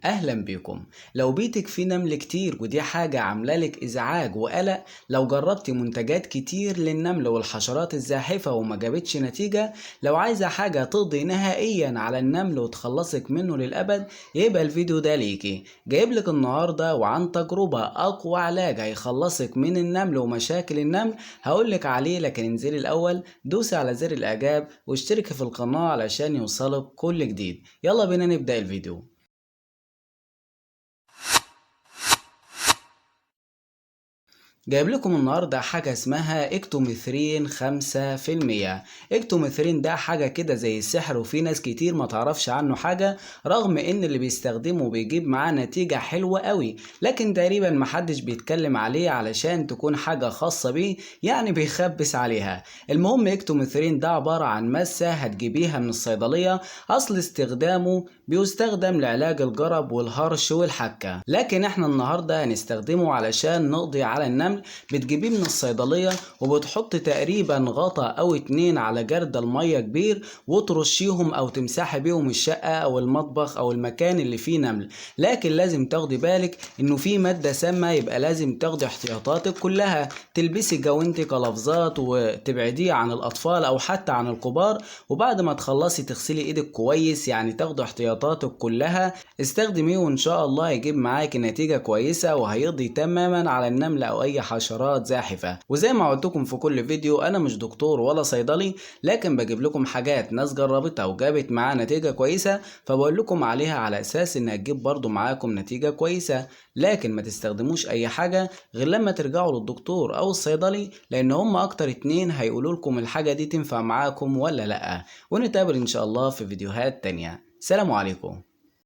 اهلا بيكم. لو بيتك فيه نمل كتير ودي حاجة عاملالك ازعاج وقلق، لو جربتي منتجات كتير للنمل والحشرات الزاحفة وما جابتش نتيجة، لو عايزة حاجة تقضي نهائيا على النمل وتخلصك منه للأبد، يبقى الفيديو ده ليكي. جايبلك النهاردة وعن تجربة اقوى علاج هيخلصك من النمل ومشاكل النمل هقولك عليه، لكن انزلي الاول دوسي على زر الاعجاب واشتركي في القناة علشان يوصلك كل جديد. يلا بينا نبدأ الفيديو. جايب لكم النهارده حاجة اسمها اكتوميثرين 5%. اكتوميثرين ده حاجة كده زي السحر، وفي ناس كتير ما تعرفش عنه حاجة، رغم ان اللي بيستخدمه بيجيب معاه نتيجة حلوة قوي، لكن تقريبا محدش بيتكلم عليه علشان تكون حاجة خاصة بيه، يعني بيخبس عليها. المهم اكتوميثرين ده عبارة عن مسة هتجيبيها من الصيدلية. اصل استخدامه بيستخدم لعلاج الجرب والهرش والحكة، لكن احنا النهاردة هنستخدمه علشان نقضي على النمل. بتجيبيه من الصيدلية وبتحط تقريبا غطا او 2 على جرد المية كبير، وترشيهم او تمسحي بيهم الشقة او المطبخ او المكان اللي فيه نمل. لكن لازم تاخدي بالك انه في مادة سامة، يبقى لازم تاخدي احتياطاتك كلها، تلبسي جوانتي قفازات وتبعديه عن الاطفال او حتى عن الكبار. وبعد ما تخلصي تغسلي ايدك كويس، يعني تاخدي احتياطاتك كلها. استخدميه وان شاء الله يجيب معاك نتيجة كويسة وهيقضي تماما على النمل او اي حشرات زاحفة. وزي ما قلتلكم في كل فيديو، انا مش دكتور ولا صيدلي، لكن بجيب لكم حاجات ناس جربتها وجابت معاها نتيجة كويسة، فبقول لكم عليها على اساس انها تجيب برضو معاكم نتيجة كويسة. لكن ما تستخدموش اي حاجة غير لما ترجعوا للدكتور او الصيدلي، لان هم اكتر 2 هيقولوا لكم الحاجة دي تنفع معاكم ولا لا. ونتقابل ان شاء الله في فيديوهات تانية. سلام عليكم.